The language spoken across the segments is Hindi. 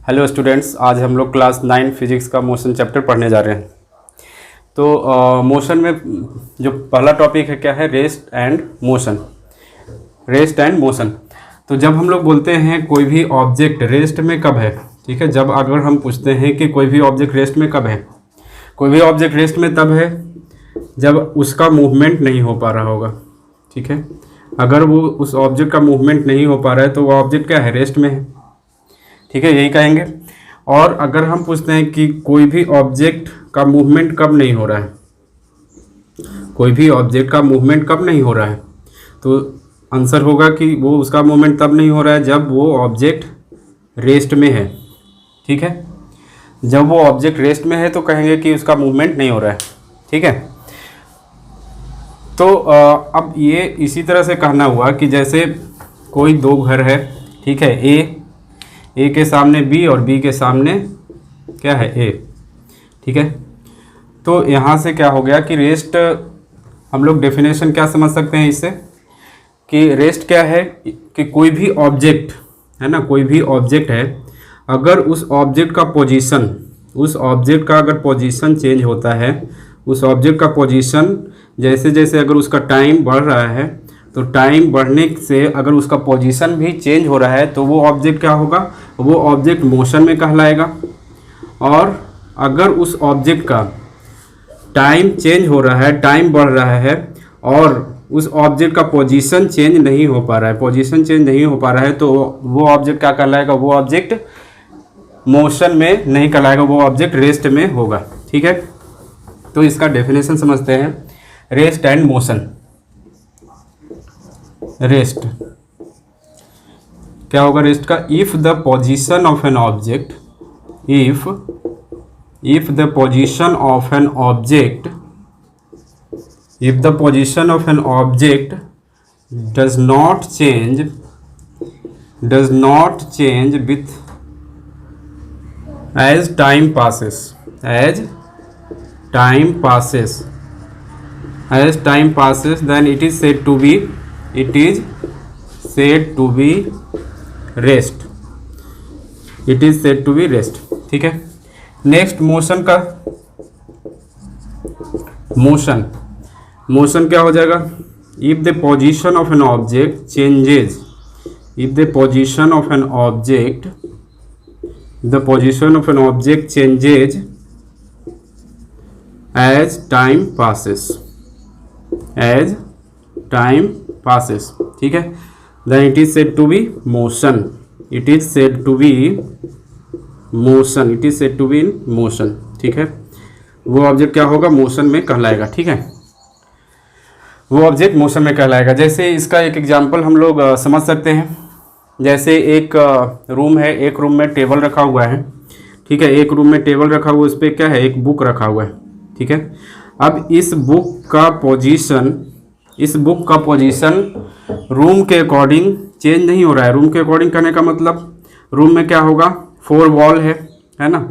हेलो स्टूडेंट्स, आज हम लोग क्लास 9 फिजिक्स का मोशन चैप्टर पढ़ने जा रहे हैं। तो मोशन में जो पहला टॉपिक है क्या है, rest and motion. Rest and motion, तो जब हम लोग बोलते हैं कोई भी ऑब्जेक्ट रेस्ट में कब है, ठीक है, जब अगर हम पूछते हैं कि कोई भी ऑब्जेक्ट रेस्ट में कब है, कोई भी ऑब्जेक्ट रेस्ट में तब है जब उसका मूवमेंट नहीं हो पा रहा होगा। ठीक है, अगर वो उस ऑब्जेक्ट का मूवमेंट नहीं हो पा रहा है तो वो ऑब्जेक्ट क्या है, रेस्ट में है। ठीक है, यही कहेंगे। और अगर हम पूछते हैं कि कोई भी ऑब्जेक्ट का मूवमेंट कब नहीं हो रहा है, कोई भी ऑब्जेक्ट का मूवमेंट कब नहीं हो रहा है, तो आंसर होगा कि वो उसका मूवमेंट तब नहीं हो रहा है जब वो ऑब्जेक्ट रेस्ट में है। ठीक है, जब वो ऑब्जेक्ट रेस्ट में है तो कहेंगे कि उसका मूवमेंट नहीं हो रहा है। ठीक है, तो अब ये इसी तरह से कहना हुआ कि जैसे कोई दो घर है, ठीक है, ए के सामने बी और बी के सामने क्या है, ए। ठीक है, तो यहाँ से क्या हो गया कि रेस्ट, हम लोग डेफिनेशन क्या समझ सकते हैं इससे कि रेस्ट क्या है कि कोई भी ऑब्जेक्ट है ना, कोई भी ऑब्जेक्ट है, अगर उस ऑब्जेक्ट का पोजीशन, उस ऑब्जेक्ट का अगर पोजीशन चेंज होता है, उस ऑब्जेक्ट का पोजीशन जैसे जैसे अगर उसका टाइम बढ़ रहा है, तो टाइम बढ़ने से अगर उसका पोजीशन भी चेंज हो रहा है तो वो ऑब्जेक्ट क्या होगा, वो ऑब्जेक्ट मोशन में कहलाएगा। और अगर उस ऑब्जेक्ट का टाइम चेंज हो रहा है, टाइम बढ़ रहा है और उस ऑब्जेक्ट का पोजीशन चेंज नहीं हो पा रहा है, पोजीशन चेंज नहीं हो पा रहा है, तो वो ऑब्जेक्ट क्या कहलाएगा, वो ऑब्जेक्ट मोशन में नहीं कहलाएगा, वो ऑब्जेक्ट रेस्ट में होगा। ठीक है, तो इसका डेफिनेशन समझते हैं, रेस्ट एंड मोशन। रेस्ट क्या होगा, रेस्ट का, if the position of an object, if the position of an object, if the position of an object does not change with as time passes, as time passes, then it is said to be rest, it is said to be rest। ठीक है, नेक्स्ट मोशन का, मोशन क्या हो जाएगा, if the position of an object changes, if the position of an object, the position of an object changes as time passes, as time passes. ठीक है, then it is said to be motion, it is said to be motion, it is said to be in motion. ठीक है, वो ऑब्जेक्ट क्या होगा, मोशन में कहलाएगा। ठीक है, वो ऑब्जेक्ट मोशन में कहलाएगा। जैसे इसका एक एग्जांपल हम लोग समझ सकते हैं, जैसे एक रूम है, एक रूम में टेबल रखा हुआ है। ठीक है, एक रूम में टेबल रखा हुआ है, उस पर क्या है, एक बुक रखा हुआ है। ठीक है, अब इस बुक का पोजीशन रूम के अकॉर्डिंग चेंज नहीं हो रहा है। रूम के अकॉर्डिंग करने का मतलब, रूम में क्या होगा, 4 वॉल है ना,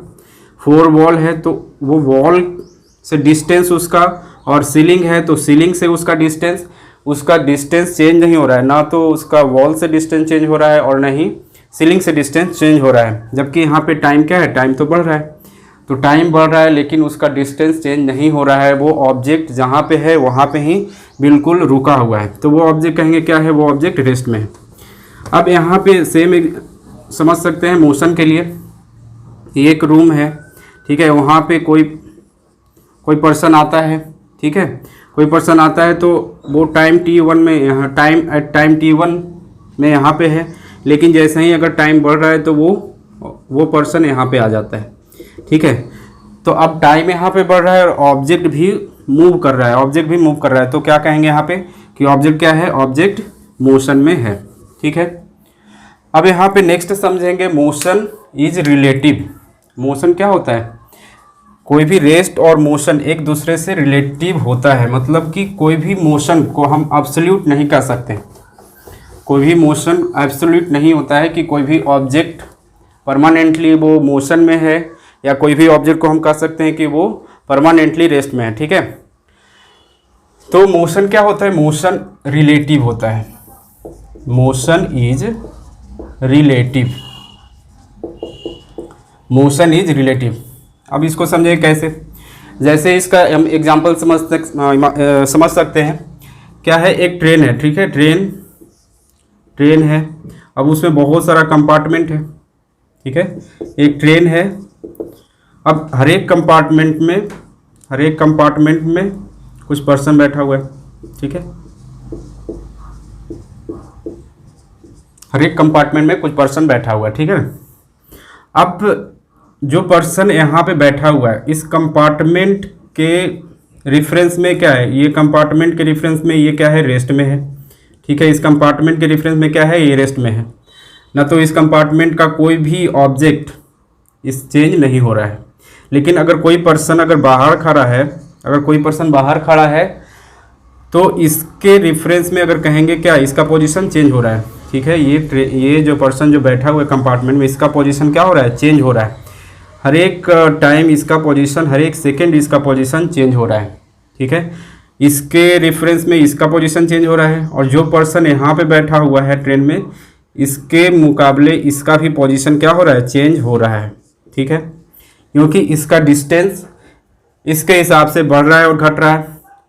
4 वॉल है, तो वो वॉल से डिस्टेंस उसका, और सीलिंग है तो सीलिंग से उसका डिस्टेंस चेंज नहीं हो रहा है, ना तो उसका वॉल से डिस्टेंस चेंज हो रहा है और ना ही सीलिंग से डिस्टेंस चेंज हो रहा है। जबकि यहाँ पे टाइम क्या है, टाइम तो बढ़ रहा है, तो टाइम बढ़ रहा है लेकिन उसका डिस्टेंस चेंज नहीं हो रहा है। वो ऑब्जेक्ट जहाँ पे है वहाँ पे ही बिल्कुल रुका हुआ है, तो वो ऑब्जेक्ट कहेंगे क्या है, वो ऑब्जेक्ट रेस्ट में है। अब यहाँ पे सेम समझ सकते हैं मोशन के लिए, एक रूम है, ठीक है, वहाँ पे कोई पर्सन आता है। ठीक है, कोई पर्सन आता है तो वो टाइम t1 में, यहाँ टाइम t1 में यहाँ पे है, लेकिन जैसे ही अगर टाइम बढ़ रहा है तो वो पर्सन यहाँ पे आ जाता है। ठीक है, तो अब टाइम यहाँ पे बढ़ रहा है और ऑब्जेक्ट भी मूव कर रहा है, तो क्या कहेंगे यहाँ पे कि ऑब्जेक्ट क्या है, ऑब्जेक्ट मोशन में है। ठीक है, अब यहाँ पे नेक्स्ट समझेंगे, मोशन इज रिलेटिव। मोशन क्या होता है, कोई भी रेस्ट और मोशन एक दूसरे से रिलेटिव होता है, मतलब कि कोई भी मोशन को हम एब्सोल्यूट नहीं कह सकते। कोई भी मोशन एब्सोल्यूट नहीं होता है कि कोई भी ऑब्जेक्ट परमानेंटली वो मोशन में है, या कोई भी ऑब्जेक्ट को हम कह सकते हैं कि वो परमानेंटली रेस्ट में है। ठीक है, तो मोशन क्या होता है, मोशन रिलेटिव होता है, motion is relative. Motion is relative. अब इसको समझे कैसे, जैसे इसका हम एग्जाम्पल समझ सकते हैं। क्या है, एक ट्रेन है, ठीक है, ट्रेन है। अब उसमें बहुत सारा कंपार्टमेंट है, ठीक है, एक ट्रेन है। अब हर एक कंपार्टमेंट में कुछ पर्सन बैठा हुआ है, ठीक है, हर एक कंपार्टमेंट में कुछ पर्सन बैठा हुआ है, ठीक है। अब जो पर्सन यहाँ पे बैठा हुआ है, इस कंपार्टमेंट के रेफरेंस में क्या है, ये कंपार्टमेंट के रेफरेंस में ये क्या है, रेस्ट में है, ठीक है। इस कंपार्टमेंट के रेफरेंस में क्या है, ये रेस्ट में है ना। तो इस कंपार्टमेंट का कोई भी ऑब्जेक्ट इस चेंज नहीं हो रहा है। लेकिन अगर कोई पर्सन अगर बाहर खड़ा है, तो इसके रेफरेंस में अगर कहेंगे क्या, इसका पोजीशन चेंज हो रहा है, ठीक है। ये जो पर्सन जो बैठा हुआ है कंपार्टमेंट में, इसका पोजीशन क्या हो रहा है, चेंज हो रहा है। हर एक टाइम इसका पोजीशन, हर एक सेकंड इसका पोजीशन चेंज हो रहा है, ठीक है। इसके रेफरेंस में इसका पोजीशन चेंज हो रहा है, और जो पर्सन यहाँ पे बैठा हुआ है ट्रेन में, इसके मुकाबले इसका भी पोजीशन क्या हो रहा है, चेंज हो रहा है, ठीक है। क्योंकि इसका डिस्टेंस इसके हिसाब से बढ़ रहा है और घट रहा है,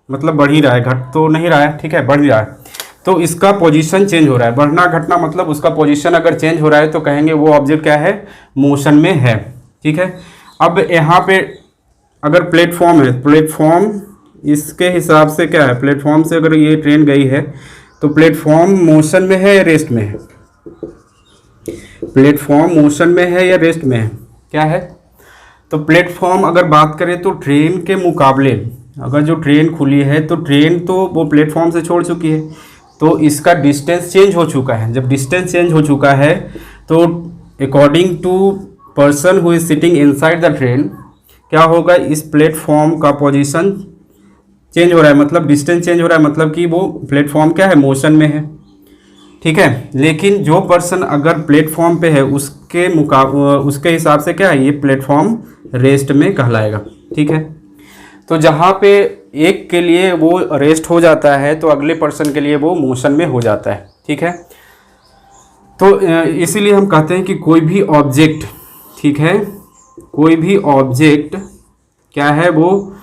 मतलब बढ़ ही रहा है, घट तो नहीं रहा है, ठीक है, बढ़ रहा है। तो इसका पोजीशन चेंज हो रहा है, बढ़ना घटना मतलब उसका पोजीशन अगर चेंज हो रहा है तो कहेंगे वो ऑब्जेक्ट क्या है, मोशन में है, ठीक है। अब यहाँ पे अगर प्लेटफॉर्म है, प्लेटफॉर्म इसके हिसाब से क्या है, प्लेटफॉर्म से अगर ये ट्रेन गई है तो प्लेटफॉर्म मोशन में है या रेस्ट में है, प्लेटफॉर्म मोशन में है या रेस्ट में है, क्या है। तो प्लेटफॉर्म अगर बात करें तो ट्रेन के मुकाबले अगर जो ट्रेन खुली है तो ट्रेन तो वो प्लेटफॉर्म से छोड़ चुकी है, तो इसका डिस्टेंस चेंज हो चुका है। जब डिस्टेंस चेंज हो चुका है तो according to person who is sitting inside the train क्या होगा, इस प्लेटफॉर्म का पोजीशन चेंज हो रहा है, मतलब डिस्टेंस चेंज हो रहा है, मतलब कि वो प्लेटफॉर्म क्या है, मोशन में है, ठीक है। लेकिन जो पर्सन अगर प्लेटफॉर्म पे है उसके हिसाब से क्या है, ये प्लेटफॉर्म रेस्ट में कहलाएगा, ठीक है। तो जहाँ पे एक के लिए वो रेस्ट हो जाता है तो अगले पर्सन के लिए वो मोशन में हो जाता है, ठीक है। तो इसीलिए हम कहते हैं कि कोई भी ऑब्जेक्ट, ठीक है, कोई भी ऑब्जेक्ट क्या है, वो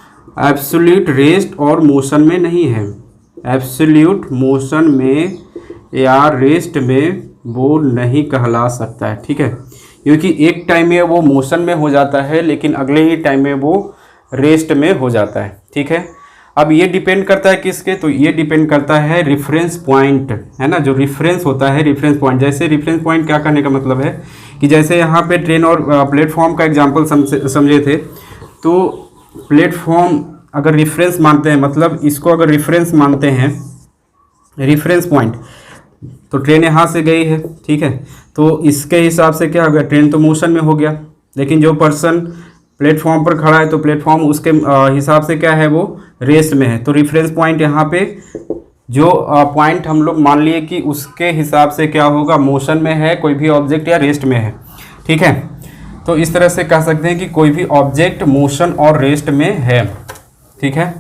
एब्सोल्यूट रेस्ट और मोशन में नहीं है। एब्सोल्यूट मोशन में या रेस्ट में वो नहीं कहला सकता है, ठीक है, क्योंकि एक टाइम में वो मोशन में हो जाता है लेकिन अगले ही टाइम में वो रेस्ट में हो जाता है, ठीक है। अब ये डिपेंड करता है किसके, तो ये डिपेंड करता है रेफरेंस पॉइंट, है ना, जो रेफरेंस होता है, रेफरेंस पॉइंट। जैसे रेफरेंस पॉइंट क्या करने का मतलब है कि जैसे यहाँ पे ट्रेन और प्लेटफॉर्म का एग्जांपल समझे थे, तो प्लेटफॉर्म अगर रेफरेंस मानते हैं, मतलब इसको अगर रेफरेंस मानते हैं, रेफरेंस पॉइंट, तो ट्रेन यहाँ से गई है, ठीक है, तो इसके हिसाब से क्या हो गया, ट्रेन तो मोशन में हो गया। लेकिन जो पर्सन प्लेटफॉर्म पर खड़ा है तो प्लेटफॉर्म उसके हिसाब से क्या है, वो रेस्ट में है। तो रेफरेंस पॉइंट यहाँ पे जो पॉइंट हम लोग मान लिए कि उसके हिसाब से क्या होगा, मोशन में है कोई भी ऑब्जेक्ट या रेस्ट में है, ठीक है। तो इस तरह से कह सकते हैं कि कोई भी ऑब्जेक्ट मोशन और रेस्ट में है, ठीक है।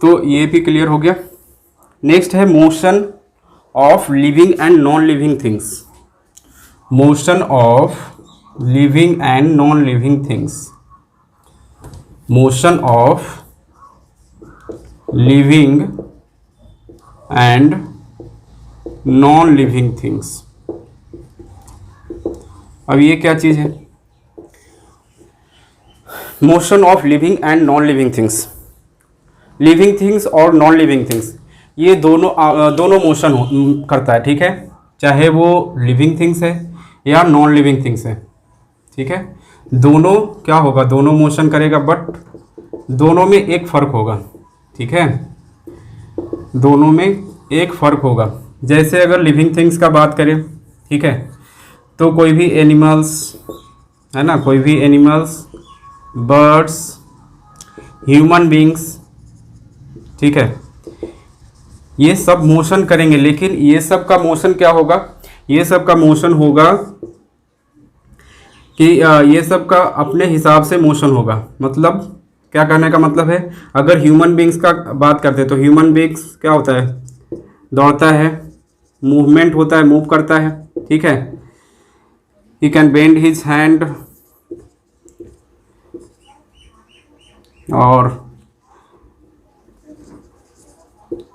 तो ये भी क्लियर हो गया। नेक्स्ट है motion of living and non living things. Motion of living and non living things. Motion of living and non living things. अब ये क्या चीज़ है, motion of living and non living things. Living things और नॉन लिविंग थिंग्स ये दोनों मोशन करता है, ठीक है, चाहे वो लिविंग थिंग्स है या नॉन लिविंग थिंग्स है, ठीक है। दोनों क्या होगा, दोनों मोशन करेगा, बट दोनों में एक फ़र्क होगा, ठीक है, दोनों में एक फ़र्क होगा। जैसे अगर लिविंग थिंग्स का बात करें, ठीक है, तो कोई भी एनिमल्स, है ना, कोई भी एनिमल्स, बर्ड्स, ह्यूमन बींग्स, ठीक है, ये सब मोशन करेंगे। लेकिन ये सब का मोशन क्या होगा, ये सब का मोशन होगा कि ये सब का अपने हिसाब से मोशन होगा। मतलब क्या कहने का मतलब है, अगर ह्यूमन बींग्स का बात करते हैं तो ह्यूमन बींग्स क्या होता है, दौड़ता है, मूवमेंट होता है, मूव करता है, ठीक है। He can bend his hand और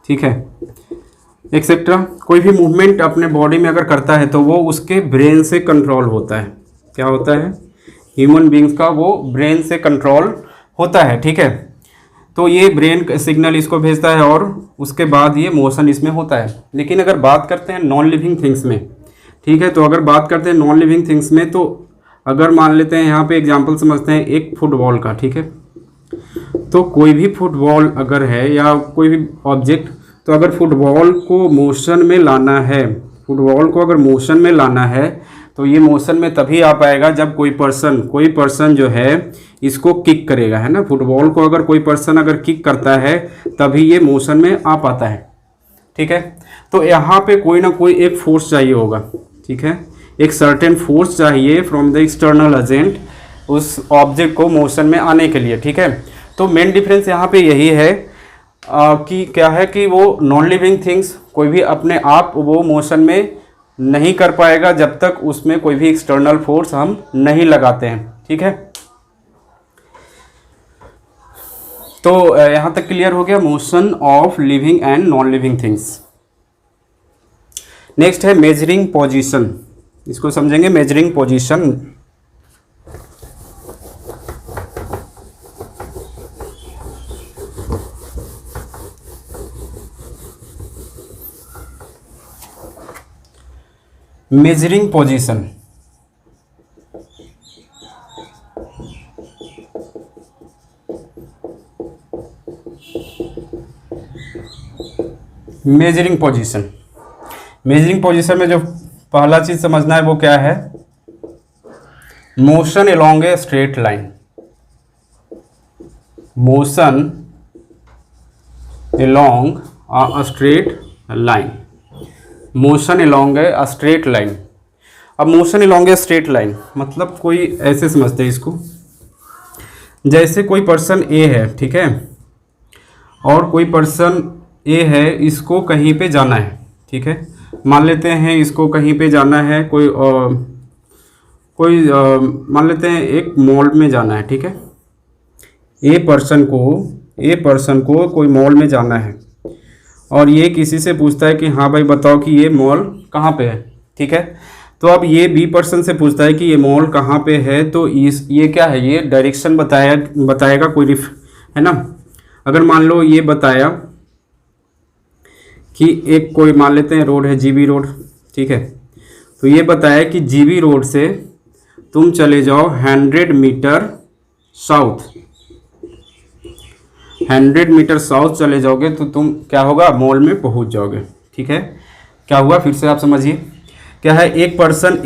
ठीक है एक्सेट्रा। कोई भी मूवमेंट अपने बॉडी में अगर करता है तो वो उसके ब्रेन से कंट्रोल होता है। क्या होता है? ह्यूमन बींग्स का वो ब्रेन से कंट्रोल होता है, ठीक है। तो ये ब्रेन सिग्नल इसको भेजता है और उसके बाद ये मोशन इसमें होता है। लेकिन अगर बात करते हैं नॉन लिविंग थिंग्स में, ठीक है, तो अगर बात करते हैं नॉन लिविंग थिंग्स में, तो अगर मान लेते हैं यहाँ पे एग्जांपल समझते हैं एक फुटबॉल का, ठीक है। तो कोई भी फुटबॉल अगर है या कोई भी ऑब्जेक्ट, तो अगर फुटबॉल को मोशन में लाना है, फुटबॉल को अगर मोशन में लाना है तो ये मोशन में तभी आ पाएगा जब कोई पर्सन जो है इसको किक करेगा, है ना। फुटबॉल को अगर कोई पर्सन अगर किक करता है तभी ये मोशन में आ पाता है, ठीक है। तो यहाँ पे कोई ना कोई एक फोर्स चाहिए होगा, ठीक है। एक सर्टेन फोर्स चाहिए फ्रॉम द एक्सटर्नल एजेंट उस ऑब्जेक्ट को मोशन में आने के लिए, ठीक है। तो मेन डिफरेंस यहाँ पे यही है कि क्या है कि वो नॉन लिविंग थिंग्स कोई भी अपने आप वो मोशन में नहीं कर पाएगा जब तक उसमें कोई भी एक्सटर्नल फोर्स हम नहीं लगाते हैं, ठीक है। तो यहाँ तक क्लियर हो गया motion of living and non living things. Next है मेजरिंग पोजीशन, इसको समझेंगे measuring position. Measuring position, measuring position, measuring position में जो पहला चीज समझना है वो क्या है? Motion along a straight line, motion along a straight line, motion along a straight line. अब motion along a straight line मतलब कोई ऐसे समझते हैं इसको, जैसे कोई पर्सन ए है, ठीक है, और कोई पर्सन ए है, इसको कहीं पे जाना है, ठीक है। मान लेते हैं इसको कहीं पे जाना है, मान लेते हैं एक मॉल में जाना है, ठीक है। ए पर्सन को कोई मॉल में जाना है और ये किसी से पूछता है कि हाँ भाई बताओ कि ये मॉल कहाँ पे है, ठीक है। तो अब ये बी पर्सन से पूछता है कि ये मॉल कहाँ पे है, तो ये क्या है, ये डायरेक्शन बताएगा कोई है ना। अगर मान लो ये बताया कि एक कोई मान लेते हैं रोड है जीबी रोड, ठीक है। तो ये बताया कि जीबी रोड से तुम चले जाओ 100 मीटर साउथ, 100 मीटर साउथ चले जाओगे तो तुम क्या होगा, मॉल में पहुंच जाओगे, ठीक है। क्या हुआ फिर से आप समझिए, क्या है, एक पर्सन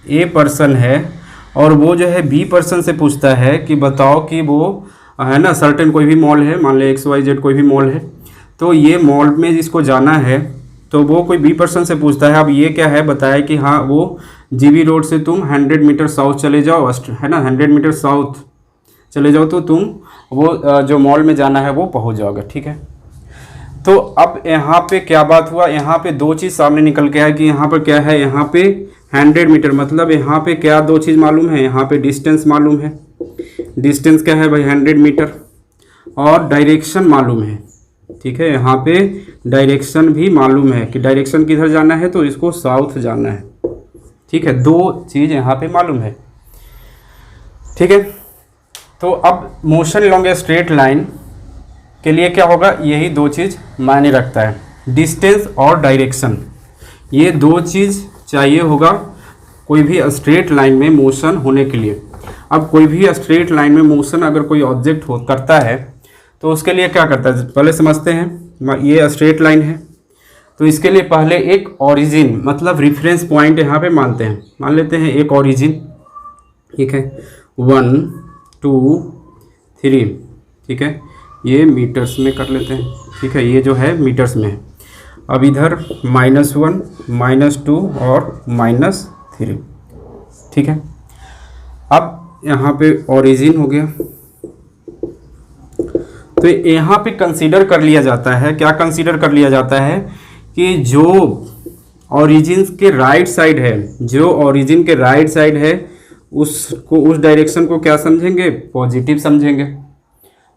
ए पर्सन है और वो जो है बी पर्सन से पूछता है कि बताओ कि वो है ना सर्टेन कोई भी मॉल है, मान ले XYZ कोई भी मॉल है, तो ये मॉल में जिसको जाना है तो वो कोई बी पर्सन से पूछता है। अब ये क्या है, बताया कि हाँ वो जीबी रोड से तुम 100 मीटर साउथ चले जाओ, है ना, 100 मीटर साउथ चले जाओ तो तुम वो जो मॉल में जाना है वो पहुंच जाओगे, ठीक है। तो अब यहाँ पे क्या बात हुआ, यहाँ पे दो चीज़ सामने निकल के है कि यहाँ पर क्या है, यहाँ पे 100 मीटर मतलब यहाँ पे क्या दो चीज़ मालूम है, यहाँ पे डिस्टेंस मालूम है, डिस्टेंस क्या है भाई 100 मीटर, और डायरेक्शन मालूम है, ठीक है। यहाँ पे डायरेक्शन भी मालूम है कि डायरेक्शन किधर जाना है, तो इसको साउथ जाना है, ठीक है। दो चीज़ यहाँ पे मालूम है, ठीक है। तो अब motion along a straight line के लिए क्या होगा, यही दो चीज़ मायने रखता है, डिस्टेंस और डायरेक्शन। ये दो चीज़ चाहिए होगा कोई भी स्ट्रेट लाइन में मोशन होने के लिए। अब कोई भी स्ट्रेट लाइन में मोशन अगर कोई ऑब्जेक्ट करता है तो उसके लिए क्या करता है, पहले समझते हैं। ये स्ट्रेट लाइन है तो इसके लिए पहले एक ओरिजिन मतलब रेफरेंस पॉइंट यहाँ पे मानते हैं, मान लेते हैं एक ओरिजिन, ठीक है, 1 2 3, ठीक है। ये मीटर्स में कर लेते हैं, ठीक है, ये जो है मीटर्स में है। अब इधर -1 -2 और -3, ठीक है। अब यहाँ पे ओरिजिन हो गया, तो यहाँ पे कंसीडर कर लिया जाता है, क्या कंसीडर कर लिया जाता है कि जो ओरिजिन के राइट साइड है, जो ओरिजिन के राइट साइड है उसको, उस डायरेक्शन को क्या समझेंगे, पॉजिटिव समझेंगे।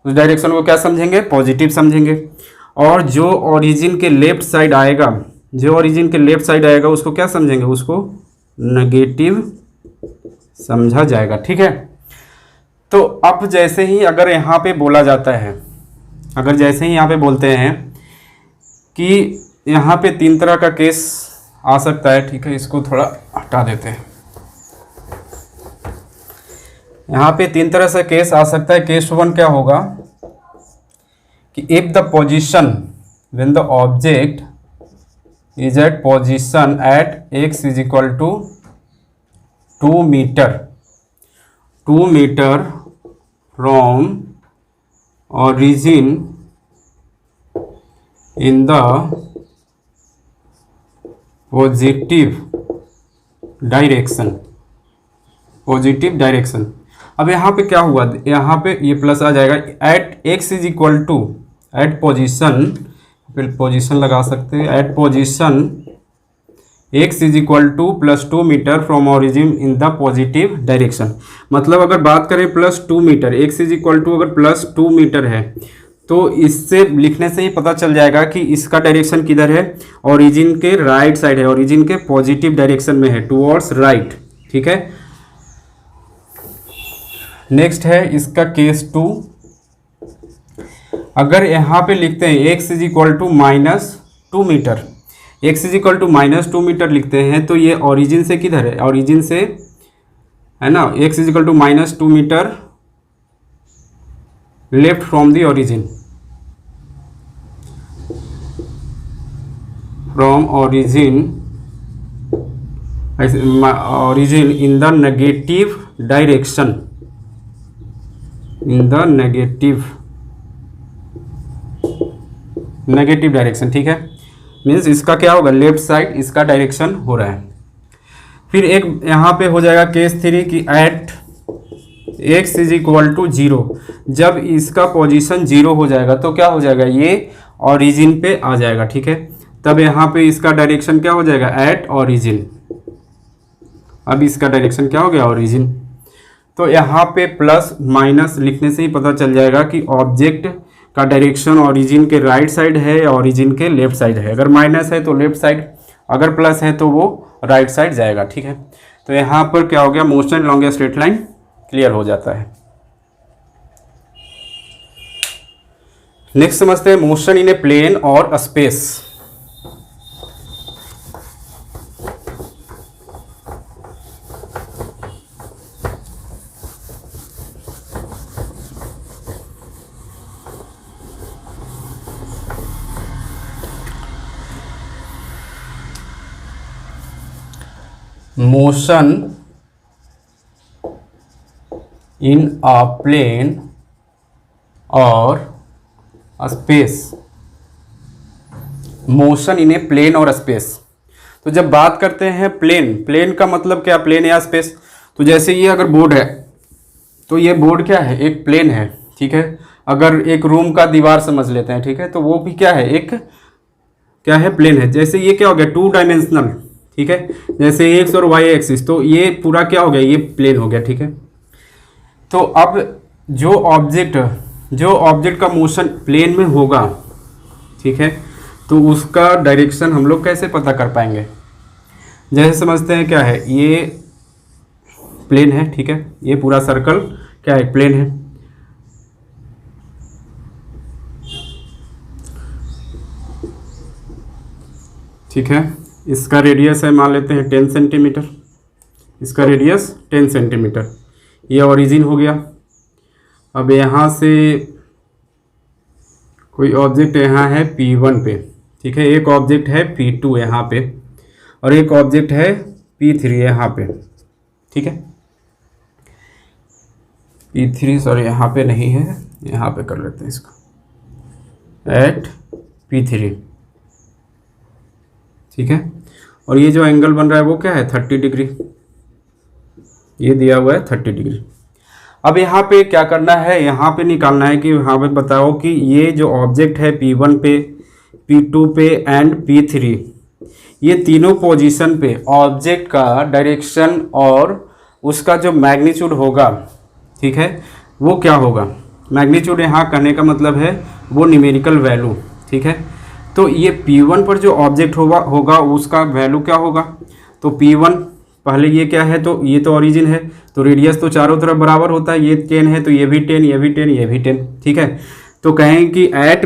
उस डायरेक्शन को क्या समझेंगे, पॉजिटिव समझेंगे। और जो ओरिजिन के लेफ्ट साइड आएगा, जो ओरिजिन के लेफ्ट साइड आएगा उसको क्या समझेंगे, उसको नेगेटिव समझा जाएगा। ठीक है। तो अब जैसे ही अगर यहाँ पे बोला जाता है, अगर जैसे ही यहाँ पे बोलते हैं कि यहाँ पे 3 तरह का केस आ सकता है। ठीक है, इसको थोड़ा हटा देते हैं। यहाँ पे 3 तरह से केस आ सकता है। केस 1 क्या होगा कि if the position when the object is at position at x is equal to 2 metre from origin in the positive direction। अब यहाँ पे क्या हुआ, यहाँ पे ये प्लस आ जाएगा। At x is equal to, at position लगा सकते हैं, at position x is equal to +2 metre from origin in the positive direction. मतलब अगर बात करें +2 metre, x is equal to अगर +2 मीटर है तो इससे लिखने से ही पता चल जाएगा कि इसका डायरेक्शन किधर है, ओरिजिन के राइट साइड है, ओरिजिन के पॉजिटिव डायरेक्शन में है, टुवर्ड्स राइट। ठीक है। नेक्स्ट है इसका केस 2। अगर यहाँ पे लिखते हैं x is equal to -2 metre, x is equal to -2 metre लिखते हैं तो ये ओरिजिन से किधर है, ओरिजिन से है ना, x is equal to -2 metre left from the origin, from origin in the negative direction, in the negative direction. ठीक है, मीन्स इसका क्या होगा, लेफ्ट साइड इसका डायरेक्शन हो रहा है। फिर एक यहाँ पे हो जाएगा केस 3 कि at x is equal to 0, जब इसका पोजीशन 0 हो जाएगा तो क्या हो जाएगा, ये ओरिजिन पे आ जाएगा। ठीक है, तब यहाँ पे इसका डायरेक्शन क्या हो जाएगा, एट ओरिजिन। अब इसका डायरेक्शन क्या हो गया, ओरिजिन। तो यहाँ पे प्लस माइनस लिखने से ही पता चल जाएगा कि ऑब्जेक्ट का डायरेक्शन ओरिजिन के राइट साइड है या ओरिजिन के लेफ्ट साइड है। अगर माइनस है तो लेफ्ट साइड, अगर प्लस है तो वो राइट साइड जाएगा। ठीक है, तो यहाँ पर क्या हो गया, motion long straight line clear हो जाता है। नेक्स्ट समझते हैं मोशन इन ए प्लेन और space. Motion in a plane और space, motion in a plane और स्पेस। तो जब बात करते हैं प्लेन का मतलब क्या, प्लेन या स्पेस। तो जैसे ये अगर बोर्ड है तो ये बोर्ड क्या है, एक प्लेन है। ठीक है, अगर एक रूम का दीवार समझ लेते हैं, ठीक है, तो वो भी क्या है, एक क्या है, प्लेन है। जैसे ये क्या हो गया, 2 डायमेंशनल। ठीक है, जैसे एक्स और वाई एक्सिस, तो ये पूरा क्या हो गया, ये प्लेन हो गया। ठीक है, तो अब जो ऑब्जेक्ट का मोशन प्लेन में होगा, ठीक है, तो उसका डायरेक्शन हम लोग कैसे पता कर पाएंगे। जैसे समझते हैं क्या है, ये प्लेन है। ठीक है, ये पूरा सर्कल क्या है, प्लेन है। ठीक है, इसका रेडियस है, मान लेते हैं 10 सेंटीमीटर, इसका रेडियस 10 सेंटीमीटर। ये ओरिजिन हो गया। अब यहाँ से कोई ऑब्जेक्ट यहाँ है P1 पे, ठीक है, एक ऑब्जेक्ट है P2 यहाँ पे, और एक ऑब्जेक्ट है P3 यहाँ पे। ठीक है, P3 सॉरी यहाँ पे नहीं है, यहाँ पे कर लेते हैं इसको, एट P3। ठीक है, और ये जो एंगल बन रहा है वो क्या है, 30 डिग्री, ये दिया हुआ है 30 डिग्री। अब यहाँ पे क्या करना है, यहाँ पे निकालना है कि यहाँ पे बताओ कि ये जो ऑब्जेक्ट है P1 पे P2 पे एंड P3, ये तीनों पोजीशन पे ऑब्जेक्ट का डायरेक्शन और उसका जो मैग्नीट्यूड होगा, ठीक है, वो क्या होगा। मैग्नीट्यूड यहाँ करने का मतलब है वो न्यूमेरिकल वैल्यू, ठीक है। तो ये P1 पर जो ऑब्जेक्ट होगा उसका वैल्यू क्या होगा। तो P1 पहले ये क्या है, तो ये तो ओरिजिन है, तो रेडियस तो चारों तरफ बराबर होता है, ये 10 है तो ये भी 10, ये भी 10, ये भी 10, ठीक है। तो कहें कि एट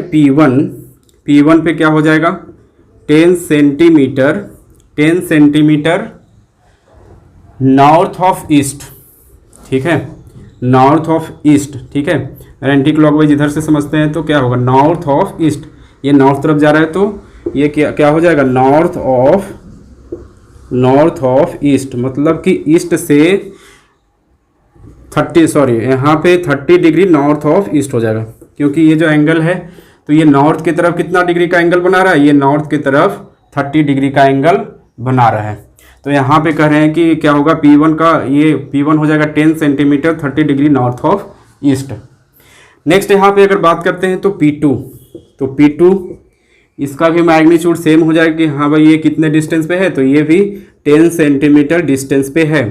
P1 पे क्या हो जाएगा 10 सेंटीमीटर नॉर्थ ऑफ ईस्ट, ठीक है, नॉर्थ ऑफ ईस्ट, ठीक है। एंटी क्लॉकवाइज इधर से समझते हैं तो क्या होगा नॉर्थ ऑफ ईस्ट, ये नॉर्थ तरफ जा रहा है तो ये क्या हो जाएगा नॉर्थ ऑफ ईस्ट, मतलब कि ईस्ट से 30 यहाँ पे 30 डिग्री नॉर्थ ऑफ ईस्ट हो जाएगा, क्योंकि ये जो एंगल है तो ये नॉर्थ की तरफ कितना डिग्री का एंगल बना रहा है, ये नॉर्थ की तरफ 30 डिग्री का एंगल बना रहा है। तो यहाँ पे कह रहे हैं कि क्या होगा P1 हो जाएगा 10 centimetre 30 degree north of east. Next यहाँ पे अगर बात करते हैं तो P2 इसका भी मैग्नीट्यूड सेम हो जाएगा कि हाँ भाई ये कितने डिस्टेंस पे है, तो ये भी 10 सेंटीमीटर डिस्टेंस पे है।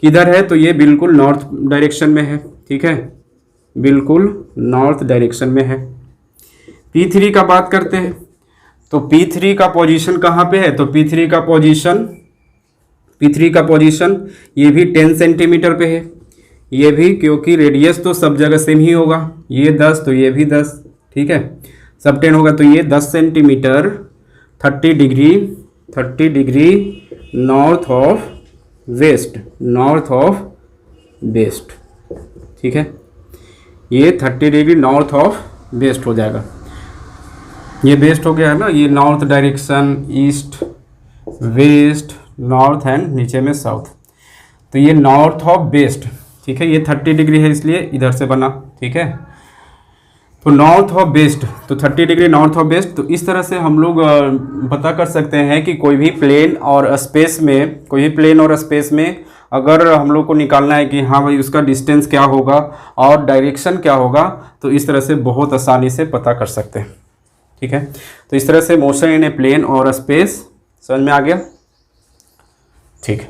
किधर है, तो ये बिल्कुल नॉर्थ डायरेक्शन में है, ठीक है, बिल्कुल नॉर्थ डायरेक्शन में है। P3 का बात करते हैं तो P3 का पोजीशन कहाँ पे है, तो P3 का पोजीशन ये भी 10 सेंटीमीटर पे है, ये भी, क्योंकि रेडियस तो सब जगह सेम ही होगा, ये 10 तो ये भी 10, ठीक है, सब 10 होगा, तो ये 10 centimetre 30 degree north of west, ठीक है, ये 30 डिग्री नॉर्थ ऑफ वेस्ट हो जाएगा। ये वेस्ट हो गया है ना, ये north direction, east, west, north and नीचे में साउथ, तो ये नॉर्थ ऑफ वेस्ट, ठीक है, ये 30 डिग्री है इसलिए इधर से बना, ठीक है। तो नॉर्थ ऑफ वेस्ट, तो 30 डिग्री नॉर्थ ऑफ वेस्ट। तो इस तरह से हम लोग पता कर सकते हैं कि कोई भी प्लेन और स्पेस में अगर हम लोग को निकालना है कि हाँ भाई उसका डिस्टेंस क्या होगा और डायरेक्शन क्या होगा, तो इस तरह से बहुत आसानी से पता कर सकते हैं, ठीक है। तो इस तरह से मोशन इन ए प्लेन और स्पेस समझ में आ गया, ठीक है।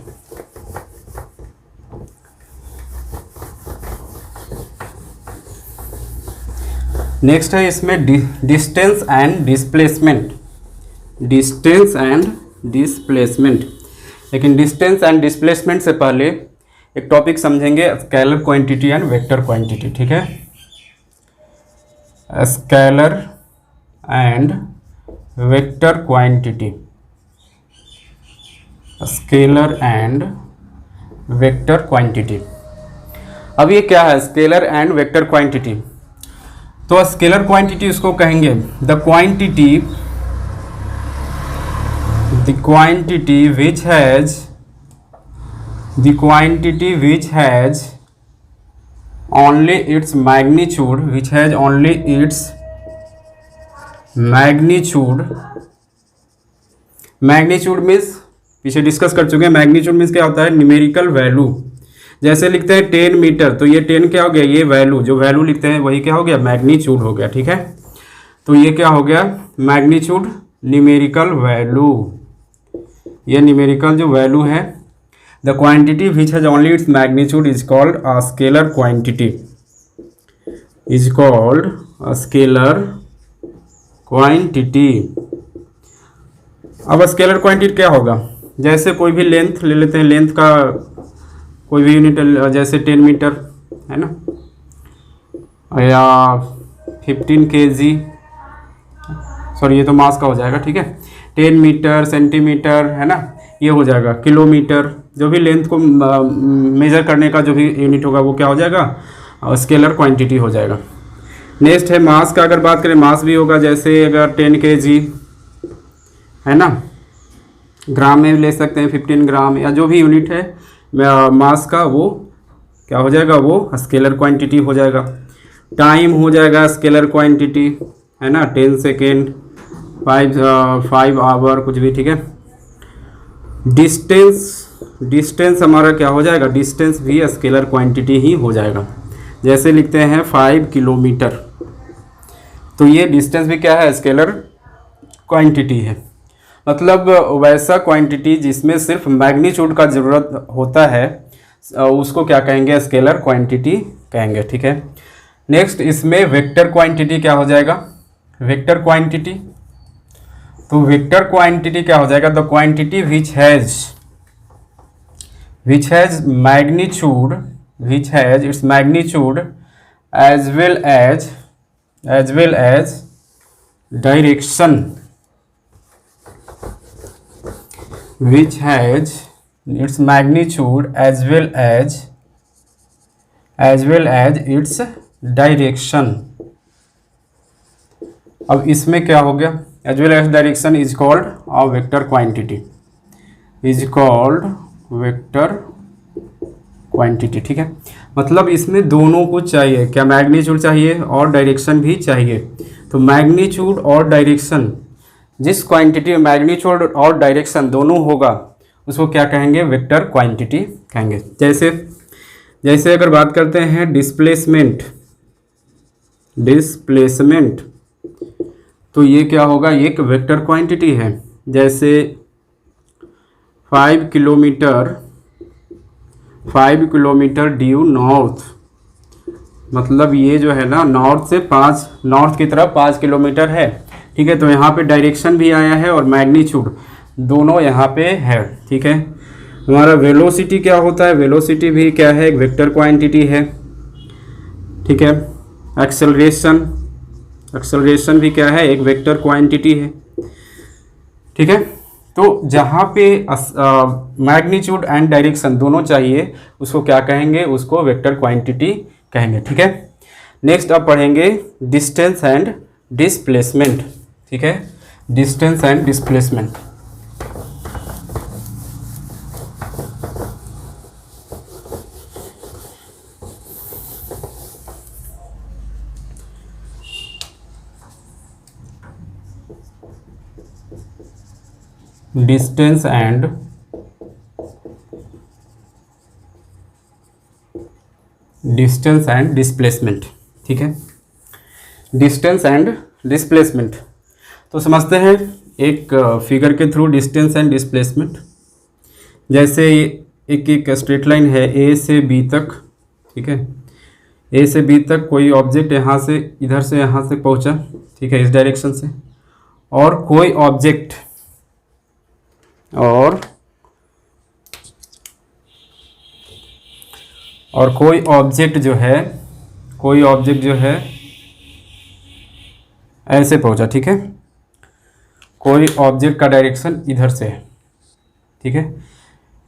नेक्स्ट है इसमें डिस्टेंस एंड डिस्प्लेसमेंट। लेकिन डिस्टेंस एंड डिस्प्लेसमेंट से पहले एक टॉपिक समझेंगे, scalar quantity and vector quantity, ठीक है। स्केलर एंड वेक्टर क्वांटिटी, अब ये क्या है स्केलर एंड वेक्टर क्वांटिटी। तो स्केलर क्वांटिटी उसको कहेंगे the quantity which has only its magnitude, magnitude means पीछे डिस्कस कर चुके हैं। मैग्नीट्यूड मीन्स क्या होता है, न्यूमेरिकल वैल्यू। जैसे लिखते हैं 10 मीटर, तो ये 10 क्या हो गया, ये वैल्यू, जो वैल्यू लिखते हैं वही क्या हो गया, मैग्नीट्यूड हो गया, ठीक है। तो ये क्या हो गया, मैग्नीट्यूड, न्यूमेरिकल वैल्यू, ये न्यूमेरिकल जो वैल्यू है। The quantity which has only its magnitude is called a scalar quantity, अब स्केलर क्वांटिटी क्या होगा, जैसे कोई भी लेंथ ले लेते हैं, लेंथ का कोई भी यूनिट, जैसे 10 मीटर है ना, या 15 kg, सॉरी ये तो मास का हो जाएगा, ठीक है। 10 मीटर, सेंटीमीटर है ना, ये हो जाएगा किलोमीटर, जो भी लेंथ को मेजर करने का जो भी यूनिट होगा वो क्या हो जाएगा, स्केलर क्वांटिटी हो जाएगा। नेक्स्ट है मास का, अगर बात करें मास भी होगा, जैसे अगर 10 kg है ना, ग्राम में ले सकते हैं 15 ग्राम, या जो भी यूनिट है मास का, वो क्या हो जाएगा, वो स्केलर क्वांटिटी हो जाएगा। टाइम हो जाएगा स्केलर क्वांटिटी, है ना, 10 सेकेंड, 5 आवर, कुछ भी, ठीक है। डिस्टेंस हमारा क्या हो जाएगा, डिस्टेंस भी स्केलर क्वांटिटी ही हो जाएगा। जैसे लिखते हैं 5 किलोमीटर, तो ये डिस्टेंस भी क्या है, स्केलर क्वांटिटी है, मतलब वैसा क्वांटिटी जिसमें सिर्फ मैग्नीट्यूड का ज़रूरत होता है उसको क्या कहेंगे, स्केलर क्वांटिटी कहेंगे। ठीक है, नेक्स्ट इसमें वेक्टर क्वांटिटी क्या हो जाएगा, वेक्टर क्वांटिटी। तो वेक्टर क्वांटिटी क्या हो जाएगा, the quantity which has magnitude, which has its magnitude as well as direction, which has its magnitude as well as its direction। अब इसमें क्या हो गया, as well as direction is called a vector quantity, is called vector quantity. ठीक है, मतलब इसमें दोनों कुछ चाहिए, क्या मैग्नीट्यूड चाहिए और डायरेक्शन भी चाहिए। तो मैग्नीट्यूड और डायरेक्शन, जिस क्वांटिटी में मैग्नीट्यूड और डायरेक्शन दोनों होगा उसको क्या कहेंगे, वेक्टर क्वांटिटी कहेंगे। जैसे अगर बात करते हैं डिस्प्लेसमेंट, तो ये क्या होगा, ये एक वेक्टर क्वांटिटी है। जैसे 5 किलोमीटर ड्यू नॉर्थ, मतलब ये जो है ना नॉर्थ की तरफ 5 किलोमीटर है। ठीक है, तो यहाँ पे डायरेक्शन भी आया है और मैग्नीट्यूड दोनों यहाँ पे है। ठीक है, हमारा वेलोसिटी क्या होता है, वेलोसिटी भी क्या है, एक वेक्टर क्वांटिटी है। ठीक है, एक्सेलरेशन भी क्या है, एक वेक्टर क्वांटिटी है। ठीक है, तो जहाँ पे मैग्नीट्यूड एंड डायरेक्शन दोनों चाहिए उसको क्या कहेंगे, उसको वेक्टर क्वांटिटी कहेंगे। ठीक है, नेक्स्ट अब पढ़ेंगे डिस्टेंस एंड डिस्प्लेसमेंट। ठीक है, distance and displacement. Distance and displacement. ठीक है, डिस्टेंस एंड डिस्प्लेसमेंट तो समझते हैं एक फिगर के थ्रू डिस्टेंस एंड डिस्प्लेसमेंट। जैसे एक स्ट्रेट लाइन है ए से बी तक। ठीक है, ए से बी तक कोई ऑब्जेक्ट यहाँ से इधर से यहाँ से पहुँचा। ठीक है, इस डायरेक्शन से, और कोई ऑब्जेक्ट कोई ऑब्जेक्ट जो है ऐसे पहुंचा। ठीक है, कोई ऑब्जेक्ट का डायरेक्शन इधर से है। ठीक है,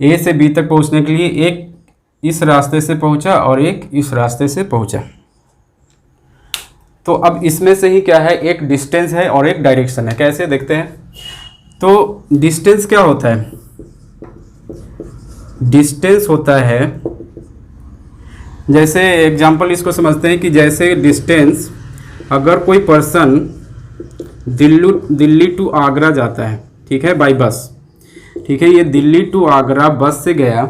ए से बी तक पहुंचने के लिए एक इस रास्ते से पहुंचा और एक इस रास्ते से पहुंचा। तो अब इसमें से ही क्या है, एक डिस्टेंस है और एक डायरेक्शन है। कैसे देखते हैं, तो डिस्टेंस क्या होता है, डिस्टेंस होता है, जैसे एग्जांपल इसको समझते हैं कि जैसे डिस्टेंस, अगर कोई पर्सन दिल्ली टू आगरा जाता है। ठीक है, बाय बस। ठीक है, ये दिल्ली टू आगरा बस से गया।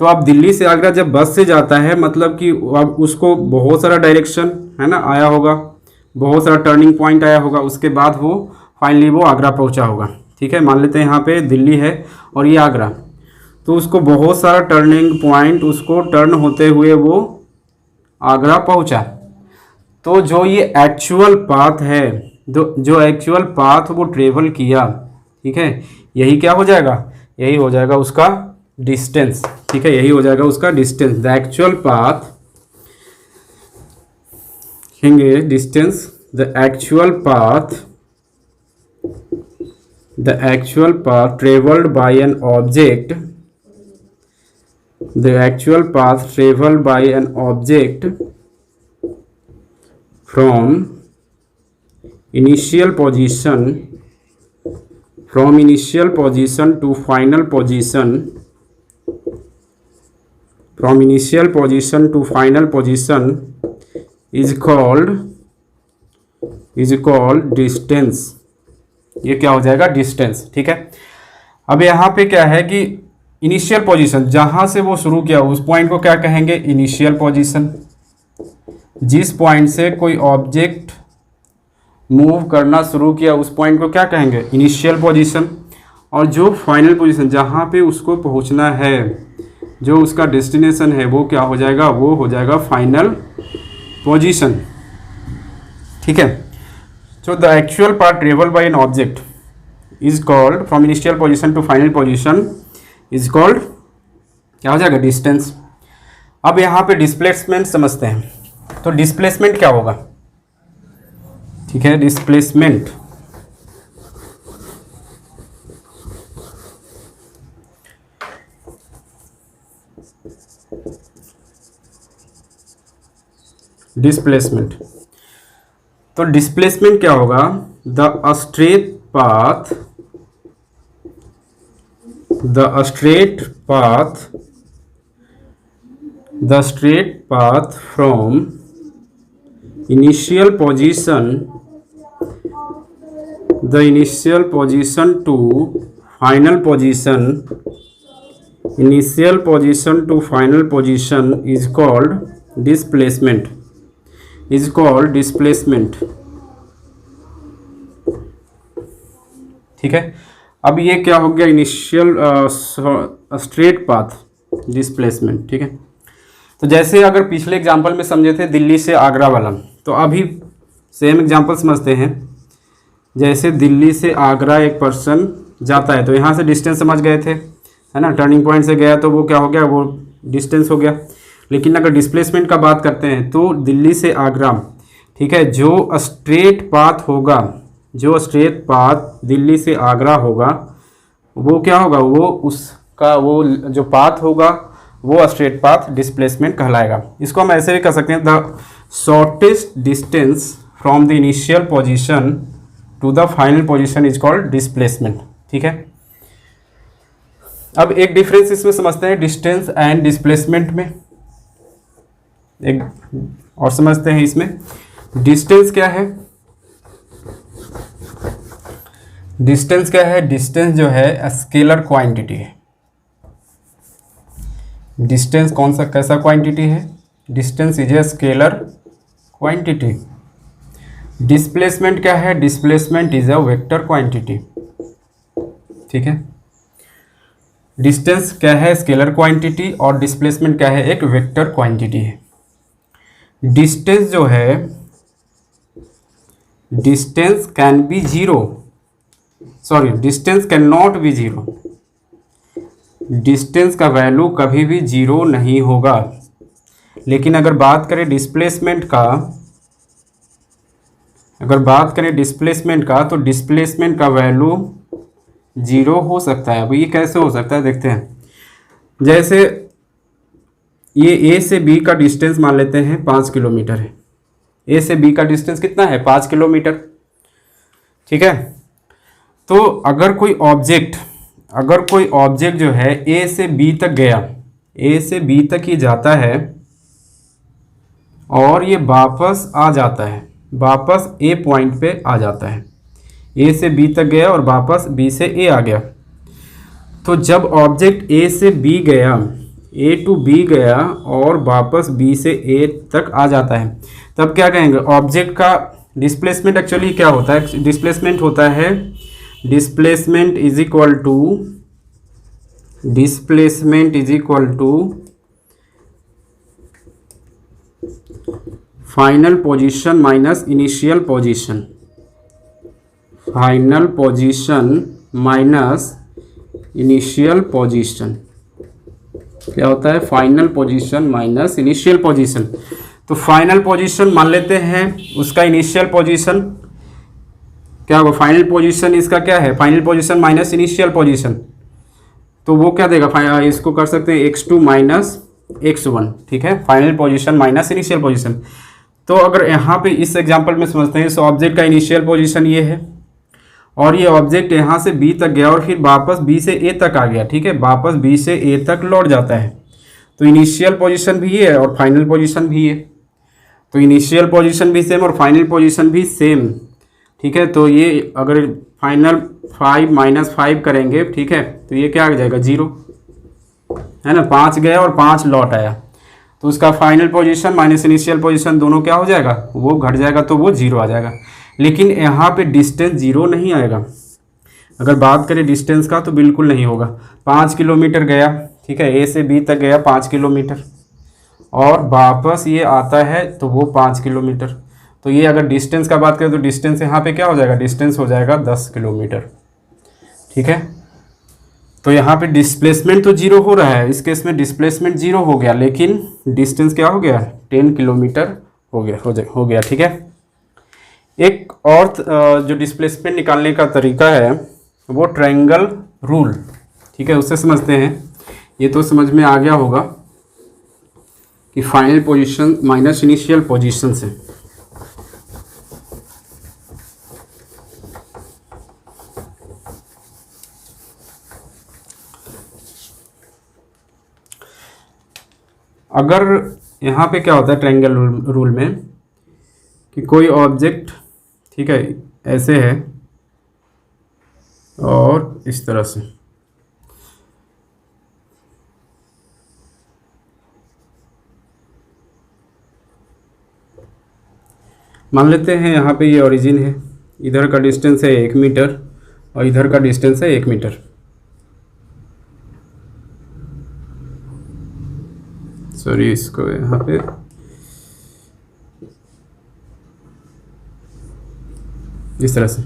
तो अब दिल्ली से आगरा जब बस से जाता है, मतलब कि अब उसको बहुत सारा डायरेक्शन है ना आया होगा, बहुत सारा टर्निंग पॉइंट आया होगा, उसके बाद वो फाइनली वो आगरा पहुंचा होगा। ठीक है, मान लेते हैं यहाँ पे दिल्ली है और ये आगरा, तो उसको बहुत सारा टर्निंग पॉइंट, उसको टर्न होते हुए वो आगरा पहुंचा। तो जो ये एक्चुअल पाथ है, जो एक्चुअल पाथ वो ट्रेवल किया, ठीक है, यही क्या हो जाएगा, यही हो जाएगा उसका डिस्टेंस। ठीक है, यही हो जाएगा उसका डिस्टेंस। द एक्चुअल पाथ कहेंगे distance, the actual path traveled by an object, the actual path traveled by an object from initial position to final position, from initial position to final position is called distance। ये क्या हो जाएगा, डिस्टेंस। ठीक है, अब यहाँ पे क्या है कि इनिशियल पोजीशन, जहाँ से वो शुरू किया उस पॉइंट को क्या कहेंगे, इनिशियल पोजीशन। जिस पॉइंट से कोई ऑब्जेक्ट मूव करना शुरू किया उस पॉइंट को क्या कहेंगे, इनिशियल पोजीशन। और जो फाइनल पोजीशन जहाँ पे उसको पहुँचना है, जो उसका डेस्टिनेशन है, वो क्या हो जाएगा, वो हो जाएगा फाइनल पोजीशन। ठीक है। So the actual path travel by an object is called from initial position to final position is called, क्या हो जाएगा, डिस्टेंस। अब यहाँ पे डिस्प्लेसमेंट समझते हैं। तो डिस्प्लेसमेंट क्या होगा, ठीक है, डिस्प्लेसमेंट डिस्प्लेसमेंट तो डिस्प्लेसमेंट क्या होगा, the straight path from initial position to final position is called displacement. ठीक है। अब ये क्या हो गया, इनिशियल स्ट्रेट पाथ डिस्प्लेसमेंट। ठीक है। तो जैसे अगर पिछले एग्जांपल में समझे थे दिल्ली से आगरा वाला, तो अभी सेम एग्जांपल समझते हैं। जैसे दिल्ली से आगरा एक पर्सन जाता है, तो यहाँ से डिस्टेंस समझ गए थे, है ना, टर्निंग पॉइंट से गया तो वो क्या हो गया, वो डिस्टेंस हो गया। लेकिन अगर डिस्प्लेसमेंट का बात करते हैं तो दिल्ली से आगरा, ठीक है, जो स्ट्रेट पाथ दिल्ली से आगरा होगा, वो क्या होगा, वो उसका वो जो पाथ होगा वो स्ट्रेट पाथ डिस्प्लेसमेंट कहलाएगा। इसको हम ऐसे भी कह सकते हैं, the shortest distance from the initial position to the final position is called displacement. ठीक है। अब एक डिफरेंस इसमें समझते हैं डिस्टेंस एंड डिस्प्लेसमेंट में, एक और समझते हैं इसमें। डिस्टेंस क्या है, डिस्टेंस जो है स्केलर क्वांटिटी है। डिस्टेंस कैसा क्वांटिटी है, distance is a scalar quantity. Displacement क्या है, displacement is a vector quantity. ठीक है। डिस्टेंस क्या है, स्केलर क्वांटिटी, और डिस्प्लेसमेंट क्या है, एक वेक्टर क्वांटिटी है। डिस्टेंस जो है, distance can be zero, sorry, distance can not be zero. Distance का वैल्यू कभी भी जीरो नहीं होगा। लेकिन अगर बात करें डिस्प्लेसमेंट का, तो डिस्प्लेसमेंट का वैल्यू जीरो हो सकता है। अब ये कैसे हो सकता है, देखते हैं। जैसे ये ए से बी का डिस्टेंस मान लेते हैं 5 किलोमीटर है। ए से बी का डिस्टेंस कितना है, 5 किलोमीटर। ठीक है। तो अगर कोई ऑब्जेक्ट जो है ए से बी तक गया, ए से बी तक ही जाता है और ये वापस आ जाता है, वापस ए पॉइंट पे आ जाता है। ए से बी तक गया और वापस बी से ए आ गया। तो जब ऑब्जेक्ट ए से बी गया, ए टू बी गया और वापस बी से ए तक आ जाता है, तब क्या कहेंगे, ऑब्जेक्ट का डिस्प्लेसमेंट एक्चुअली क्या होता है, डिस्प्लेसमेंट होता है, displacement is equal to final position minus initial position. Final position minus initial position क्या होता है, final position minus initial position. तो फाइनल पोजीशन मान लेते हैं, उसका इनिशियल पोजीशन क्या होगा, फाइनल पोजीशन इसका क्या है, final position minus initial position. तो वो क्या देगा, इसको कर सकते हैं x2 माइनस x1। ठीक है, final position minus initial position. तो अगर यहाँ पे इस एग्जांपल में समझते हैं, इस ऑब्जेक्ट का इनिशियल पोजीशन ये है और ये ऑब्जेक्ट यहाँ से b तक गया और फिर वापस b से a तक आ गया। ठीक है, वापस b से a तक लौट जाता है। तो इनिशियल पोजीशन भी ये है और फाइनल पोजीशन भी है। तो इनिशियल पोजीशन भी सेम और फाइनल पोजीशन भी सेम। ठीक है, तो ये अगर फाइनल 5 माइनस 5 करेंगे, ठीक है, तो ये क्या आ जाएगा, 0, है ना, 5 गया और 5 लौट आया। तो उसका final position minus initial position दोनों क्या हो जाएगा, वो घट जाएगा, तो वो 0 आ जाएगा। लेकिन यहाँ पे डिस्टेंस जीरो नहीं आएगा। अगर बात करें डिस्टेंस का तो बिल्कुल नहीं होगा। 5 किलोमीटर गया, ठीक है, ए से बी तक गया 5 किलोमीटर, और वापस ये आता है तो वो 5 किलोमीटर। तो ये अगर डिस्टेंस का बात करें तो डिस्टेंस यहाँ पे क्या हो जाएगा, डिस्टेंस हो जाएगा 10 किलोमीटर, ठीक है। तो यहाँ पे डिस्प्लेसमेंट तो जीरो हो रहा है, इस केस में डिस्प्लेसमेंट जीरो हो गया, लेकिन डिस्टेंस क्या हो गया, 10 किलोमीटर हो गया, ठीक है। एक और जो डिस्प्लेसमेंट निकालने का तरीका है वो ट्रायंगल रूल, ठीक है, उससे समझते हैं। ये तो समझ में आ गया होगा कि final position minus initial position से। अगर यहाँ पे क्या होता है ट्रायंगल रूल में कि कोई ऑब्जेक्ट, ठीक है, ऐसे है और इस तरह से, मान लेते हैं यहाँ पे ये ओरिजिन है, इधर का डिस्टेंस है 1 मीटर और इधर का डिस्टेंस है 1 मीटर। सॉरी, इसको यहाँ पे इस तरह से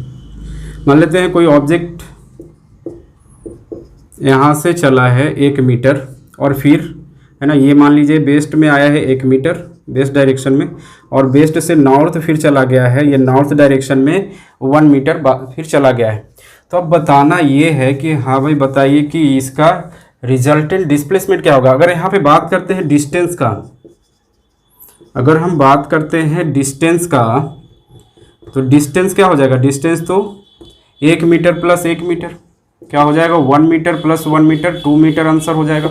मान लेते हैं कोई ऑब्जेक्ट यहाँ से चला है 1 मीटर और फिर, है ना, ये मान लीजिए वेस्ट में आया है 1 मीटर वेस्ट डायरेक्शन में, और वेस्ट से नॉर्थ फिर चला गया है, ये नॉर्थ डायरेक्शन में 1 मीटर फिर चला गया है। तो अब बताना ये है कि हाँ भाई बताइए कि इसका रिजल्टेंट डिस्प्लेसमेंट क्या होगा। अगर यहाँ पे बात करते हैं डिस्टेंस का, अगर हम बात करते हैं डिस्टेंस का, तो डिस्टेंस क्या हो जाएगा, डिस्टेंस तो 1 मीटर प्लस 1 मीटर क्या हो जाएगा, 1 metre plus 1 metre 2 metre answer हो जाएगा।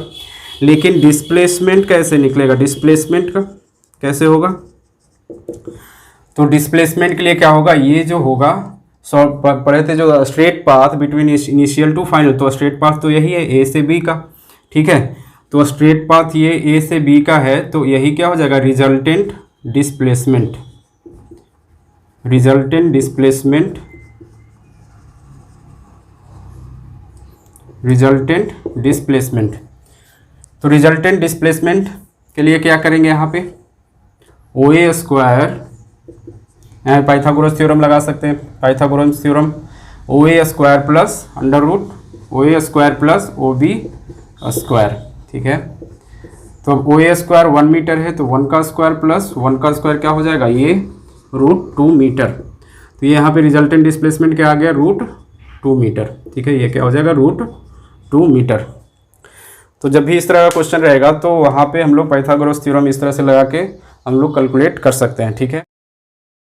लेकिन डिस्प्लेसमेंट कैसे निकलेगा, डिस्प्लेसमेंट का कैसे होगा, तो डिस्प्लेसमेंट के लिए क्या होगा, ये जो होगा पढ़े थे जो straight path between initial to final, तो स्ट्रेट पाथ तो यही है ए से बी का, ठीक है। तो स्ट्रेट पाथ ये ए से बी का है, तो यही क्या हो जाएगा, resultant displacement, resultant displacement, resultant displacement. तो रिजल्टेंट डिस्प्लेसमेंट के लिए क्या करेंगे, यहाँ पे O A square, Pythagoras theorem लगा सकते हैं, Pythagoras theorem, O A square plus under root O A square plus O B square, ठीक है। तो ओ ए स्क्वायर 1 मीटर है तो 1 का स्क्वायर प्लस 1 का स्क्वायर क्या हो जाएगा, ये √2 मीटर। तो ये यहाँ पे रिजल्टेंट डिस्प्लेसमेंट क्या आ गया, √2 मीटर, ठीक है, ये क्या हो जाएगा, √2 मीटर। तो जब भी इस तरह का क्वेश्चन रहेगा तो वहाँ पे हम लोग पाइथागोरस थ्योरम इस तरह से लगा के हम लोग कैलकुलेट कर सकते हैं, ठीक है।